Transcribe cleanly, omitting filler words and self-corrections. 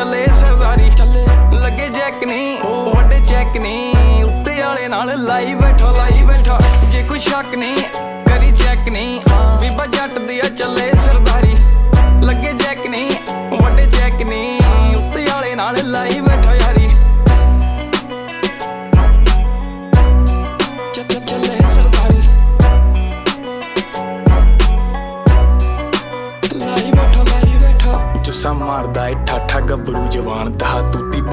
ਚੱਲੇ ਸਰਦਾਰੀ ਚੱਲੇ ਲੱਗੇ ਜੈਕ ਨਹੀਂ ਵੱਡੇ ਚੈੱਕ ਨਹੀਂ ਉੱਤੇ ਵਾਲੇ ਨਾਲ ਲਾਈ ਬੈਠਾ ਜੇ ਕੋਈ ਸ਼ੱਕ ਨਹੀਂ ਕਰੀ ਚੈੱਕ ਨਹੀਂ ਬੀਬਾ ਜੱਟ ਦੀ ਆ ਚੱਲੇ ਸਰਦਾਰੀ ਲੱਗੇ ਜੈਕ ਨਹੀਂ ਵੱਡੇ ਚੈੱਕ ਨਹੀਂ ਉੱਤੇ ਵਾਲੇ ਨਾਲ ਲਾਈ ਬੈਠਾ ਯਾਰੀ ਚੱਲੇ ਸਰਦਾਰੀ ਲਾਈ ਬੈਠਾ ਜੁੱਸਾ ਮਾਰਦਾ ਏ ਠਾਠਾ ਗੱਭਰੂ ਜਵਾਨ ਦਾ ਤੂਤੀ